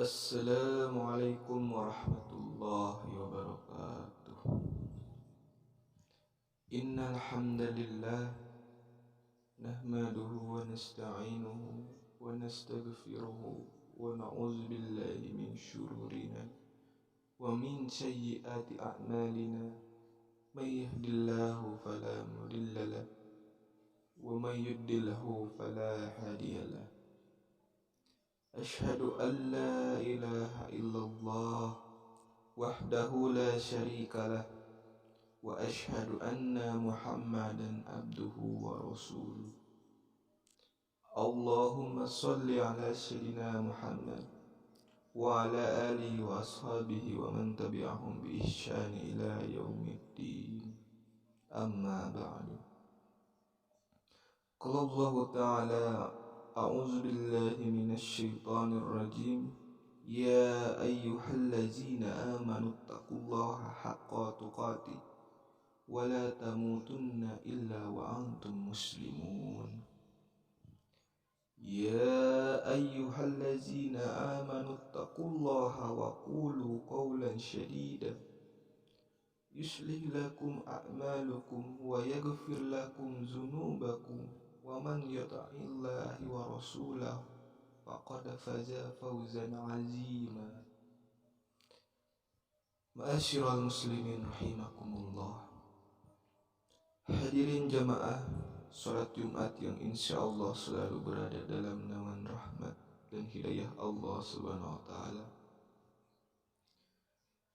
Assalamualaikum warahmatullahi wabarakatuh. Innal hamdalillah nahmaduhu wa nasta'inuhu wa nastaghfiruhu wa na'udzu billahi min syururina wa min sayyiati a'malina. May yahdihillahu fala mudhillalah wa may yudlilhu fala hadiyalah. Asyhadu an la ilaha illallah wahdahu la syarikalah wa asyhadu anna Muhammadan abduhu wa rasuluh. Allahumma shalli ala sayyidina Muhammad wa ala alihi wa ashabihi wa man tabi'ahum bi ihsani ila yaumiddin. Amma ba'du. Qala Allah ta'ala: A'udzu billahi minasy syaithanir rajim. Ya ayyuhallazina amanu taqullaha haqqa tuqatih wa la tamutunna illa wa antum muslimun. Ya ayyuhallazina amanu taqullaha wa qulu qawlan sadida yuslih lakum a'malukum wa yaghfir lakum dzunubakum wa man yuti'illahi wa rasulahu faqad faza fawzan 'azima. Ma'asyiral muslimin rahimakumullah. Hadirin jamaah salat Jumat yang insyaallah selalu berada dalam naungan rahmat dan hidayah Allah Subhanahu wa taala.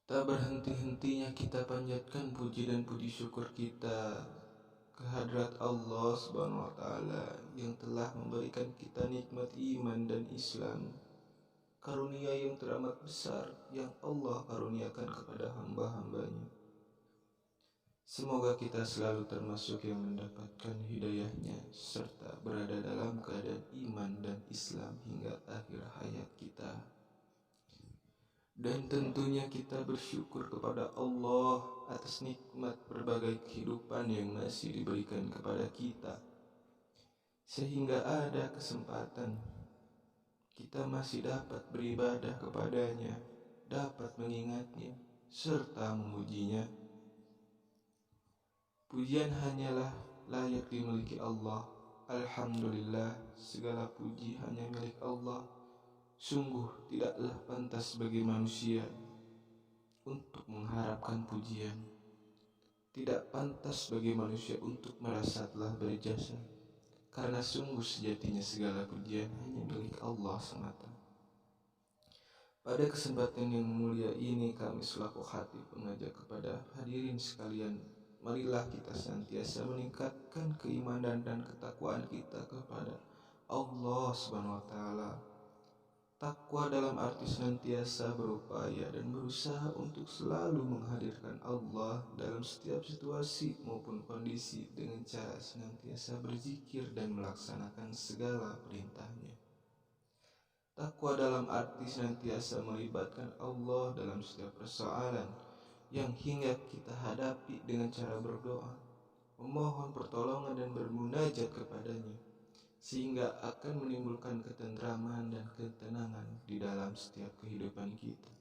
Tak berhenti-hentinya kita panjatkan puji dan puji syukur kita kehadrat Allah Subhanahu wa taala yang telah memberikan kita nikmat iman dan Islam, karunia yang teramat besar yang Allah karuniakan kepada hamba-hambanya. Semoga kita selalu termasuk yang mendapatkan hidayahnya serta berada dalam keadaan iman dan Islam hingga akhir hayat kita. Dan tentunya kita bersyukur kepada Allah atas nikmat berbagai kehidupan yang masih diberikan kepada kita, sehingga ada kesempatan kita masih dapat beribadah kepadanya, dapat mengingatnya, serta memujinya. Pujian hanyalah layak dimiliki Allah. Alhamdulillah, segala puji hanya milik Allah. Sungguh tidaklah pantas bagi manusia untuk mengharapkan pujian. Tidak pantas bagi manusia untuk merasa telah berjasa, karena sungguh sejatinya segala pujian hanya milik Allah semata. Pada kesempatan yang mulia ini, kami selaku khatib mengajak kepada hadirin sekalian, marilah kita senantiasa meningkatkan keimanan dan ketakwaan kita kepada Allah Subhanahu wa taala. Takwa dalam arti senantiasa berupaya dan berusaha untuk selalu menghadirkan Allah dalam setiap situasi maupun kondisi dengan cara senantiasa berzikir dan melaksanakan segala perintahnya. Takwa dalam arti senantiasa melibatkan Allah dalam setiap persoalan yang hingga kita hadapi dengan cara berdoa, memohon pertolongan dan bermunajat kepadanya, sehingga akan menimbulkan ketentraman dan ketenangan di dalam setiap kehidupan kita.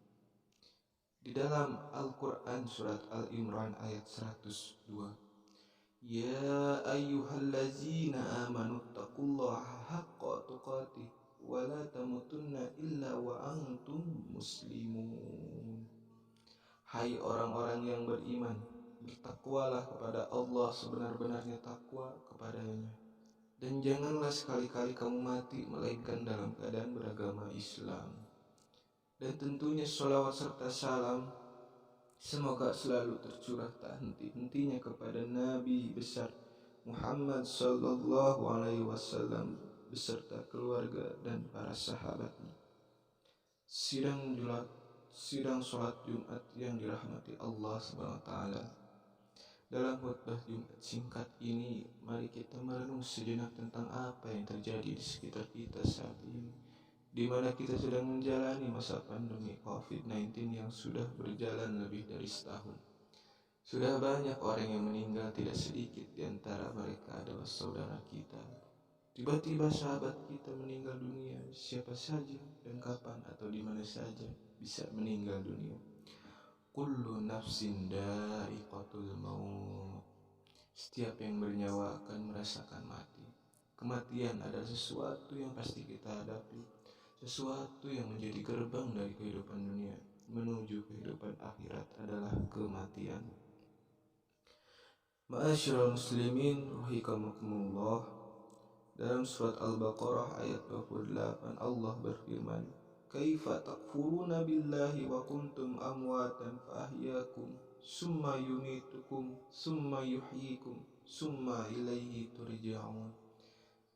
Di dalam Al-Quran surat Al-Imran ayat 102, Ya ayyuhallazina amanu taqullaha haqqa tuqatih wa la tamutunna illa wa antum muslimun. Hai orang-orang yang beriman, bertakwalah kepada Allah sebenar-benarnya takwa kepadanya, dan janganlah sekali-kali kamu mati melainkan dalam keadaan beragama Islam. Dan tentunya sholawat serta salam semoga selalu tercurah tak henti-hentinya kepada Nabi besar Muhammad sallallahu alaihi wasallam beserta keluarga dan para sahabatnya. Sidang sholat Jumat yang dirahmati Allah Subhanahu wa taala. Dalam khutbah Jumat singkat ini, mari kita merenung sejenak tentang apa yang terjadi di sekitar kita saat ini, di mana kita sedang menjalani masa pandemi COVID-19 yang sudah berjalan lebih dari setahun. Sudah banyak orang yang meninggal, tidak sedikit di antara mereka adalah saudara kita. Tiba-tiba sahabat kita meninggal dunia. Siapa saja dan kapan atau di mana saja bisa meninggal dunia. Kullu nafsin dha'iqatul maut. Setiap yang bernyawa akan merasakan mati. Kematian adalah sesuatu yang pasti kita hadapi, sesuatu yang menjadi gerbang dari kehidupan dunia menuju kehidupan akhirat adalah kematian. Ma'asyiral muslimin rahimakumullah. Dalam surat Al-Baqarah ayat 28 Allah berfirman, "Kaifa takfuruna billahi wa kuntum amwatan fa ahyakum summa yumitukum summa yuhyikum summa ilaihi turja'un."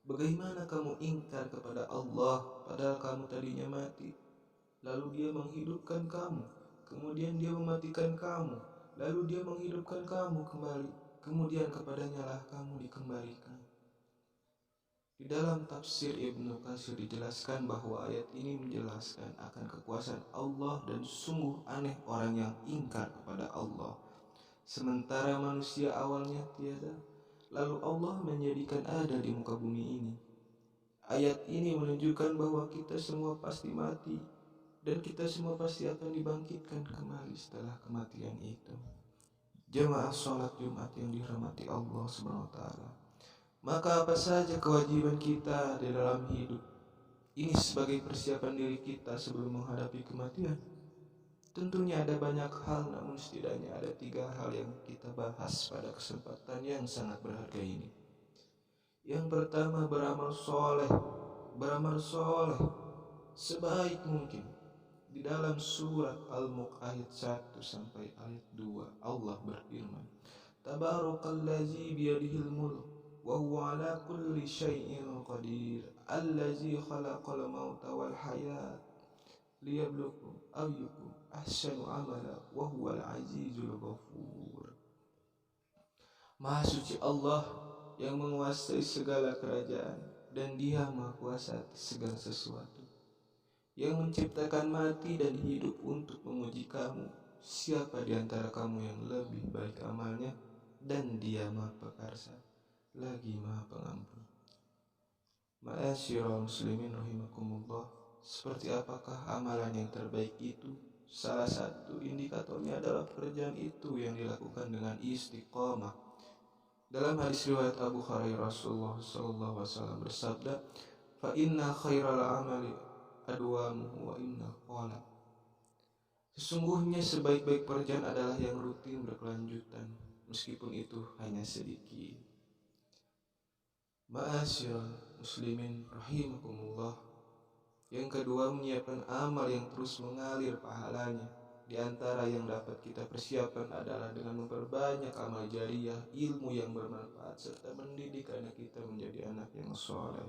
Bagaimana kamu ingkar kepada Allah padahal kamu tadinya mati, lalu Dia menghidupkan kamu, kemudian Dia mematikan kamu, lalu Dia menghidupkan kamu kembali, kemudian kepadanya lah kamu dikembalikan. Di dalam tafsir Ibnu Katsir dijelaskan bahwa ayat ini menjelaskan akan kekuasaan Allah dan sungguh aneh orang yang ingkar kepada Allah. Sementara manusia awalnya tiada, lalu Allah menjadikan ada di muka bumi ini. Ayat ini menunjukkan bahwa kita semua pasti mati dan kita semua pasti akan dibangkitkan kembali setelah kematian itu. Jemaah sholat Jumat yang dirahmati Allah SWT. Maka apa saja kewajiban kita di dalam hidup ini sebagai persiapan diri kita sebelum menghadapi kematian? Tentunya ada banyak hal, namun setidaknya ada 3 hal yang kita bahas pada kesempatan yang sangat berharga ini. Yang pertama, beramal soleh. Beramal soleh sebaik mungkin. Di dalam surat Al-Mulk ayat 1 sampai ayat 2 Allah berfirman, "Tabarakallazi biyadihil mulk wa huwa ala kulli syai'in qadir, allazi khalaqal mauta wal hayat liyabluwakum ayyukum ahsanu amala wa huwal azizul ghafur." Maha suci Allah yang menguasai segala kerajaan dan Dia Maha Kuasa atas segala sesuatu, yang menciptakan mati dan hidup untuk menguji kamu. Siapa di antara kamu yang lebih baik amalnya? Dan Dia Maha Perkasa lagi Maha Pengampun. Ma'asyiral muslimin rahimakumullah. Seperti apakah amalan yang terbaik itu? Salah satu indikatornya adalah pekerjaan itu yang dilakukan dengan istiqomah. Dalam hadis riwayat Abu Hurairah, Rasulullah sallallahu alaihi wasallam bersabda, "Fa inna khairal amali adwamuhu wa inna qala." Sesungguhnya sebaik-baik pekerjaan adalah yang rutin berkelanjutan, meskipun itu hanya sedikit. Ma'asyiral muslimin rahimakumullah. Yang kedua, menyiapkan amal yang terus mengalir pahalanya. Di antara yang dapat kita persiapkan adalah dengan memperbanyak amal jariyah, ilmu yang bermanfaat, serta mendidik anak kita menjadi anak yang soleh.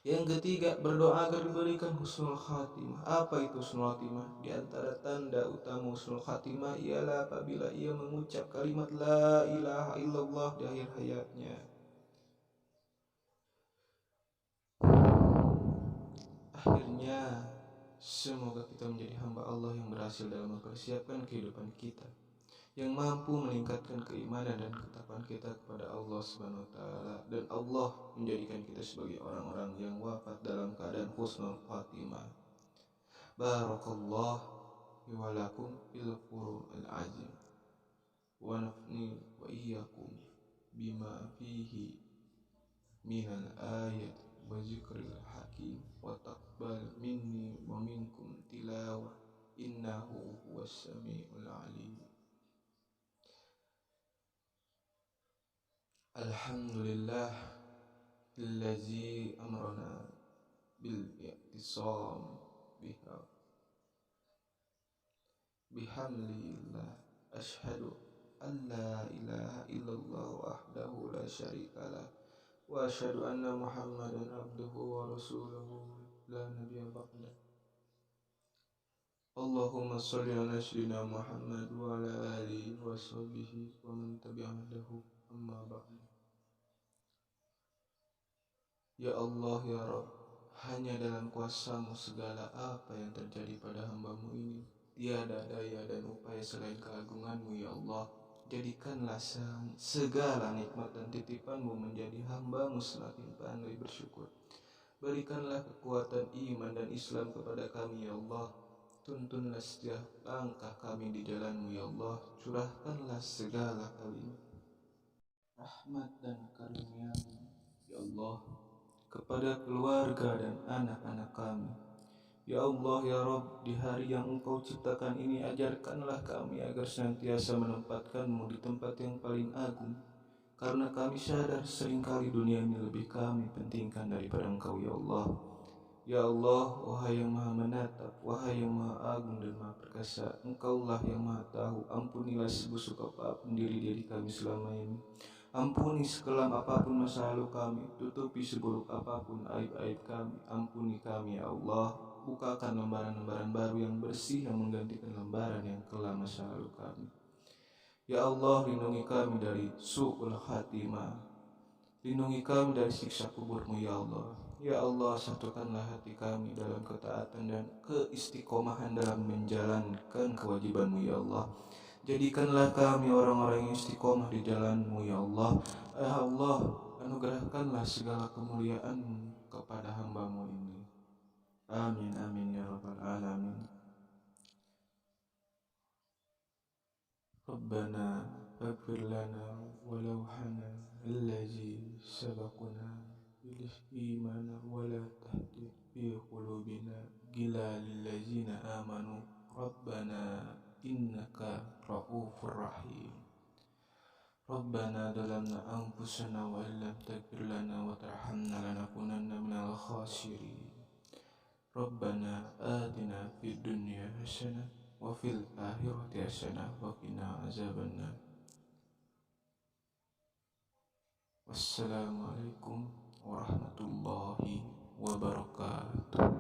Yang ketiga, berdoa agar diberikan husnul khatimah. Apa itu husnul khatimah? Di antara tanda utama husnul khatimah ialah apabila ia mengucap kalimat la ilaha illallah di akhir hayatnya. Akhirnya, semoga kita menjadi hamba Allah yang berhasil dalam mempersiapkan kehidupan kita, yang mampu meningkatkan keimanan dan ketakwaan kita kepada Allah Subhanahu wa taala, dan Allah menjadikan kita sebagai orang-orang yang wafat dalam keadaan husnul khatimah. Barakallahu wa lakum fil Qur'anil azim wa nafni wa iyyakum bima fihi minal ayat wa zikril hakim wa taqbal minni wa minkum tilawah innahu huwas samiul alim. Alhamdulillah allazi amrana bil i'tisam biha bihamdillah ashhadu an la ilaha illallah wahdahu la syarikalah wa asyhadu anna Muhammadan abduhu wa rasuluhu la nabiyya ba'da. Allahumma sholli ala sayyidina Muhammad wa ala alihi wa sahbihi wa man tabi'ahu amma ba'du. Ya Allah ya Rabb, hanya dalam kuasa-Mu segala apa yang terjadi pada hamba-Mu ini. Tiada daya dan upaya selain keagungan-Mu ya Allah. Jadikanlah segala nikmat dan titipanmu menjadi hambamu semakin pandai bersyukur. Berikanlah kekuatan iman dan Islam kepada kami, ya Allah. Tuntunlah setiap langkah kami di jalan-Mu, ya Allah. Curahkanlah segala kalimat rahmat dan karunia-Mu, ya Allah, kepada keluarga dan anak-anak kami. Ya Allah, ya Rabb, di hari yang Engkau ciptakan ini, ajarkanlah kami agar senantiasa menempatkan-Mu di tempat yang paling agung. Karena kami sadar seringkali dunia ini lebih kami pentingkan daripada Engkau, ya Allah. Ya Allah, wahai yang maha menatap, wahai yang maha agung dan maha perkasa, Engkaulah yang maha tahu. Ampunilah sebusuk apapun diri kami selama ini. Ampuni sekelam apapun masa lalu kami, tutupi seburuk apapun aib-aib kami. Ampuni kami, ya Allah. Bukakan lembaran-lembaran baru yang bersih yang menggantikan lembaran yang kelam masa lalu kami. Ya Allah, lindungi kami dari su'ul khatimah. Lindungi kami dari siksa kubur-Mu, ya Allah. Ya Allah, satukanlah hati kami dalam ketaatan dan keistiqomahan dalam menjalankan kewajiban-Mu, ya Allah. Jadikanlah kami orang-orang yang istiqomah di jalan-Mu, ya Allah. Ya Allah, anugerahkanlah segala kemuliaan-Mu kepada hamba-Mu ini. Amin, amin, ya rabbal alamin. Rabbana faghfir lana walauhana allazi sabaquna bil iman wa la tahdid fi qulubina gila lillazina amanu. Rabbana innaka ra'ufur rahim. Rabbana dalamna anfusana wa illam taghfir lana wa tarhamna lanakunanna minal khasirin. Rabbana atina fid dunya hasanah wa fil akhirati hasanah wa qina azabannar. Wassalamualaikum warahmatullahi wabarakatuh.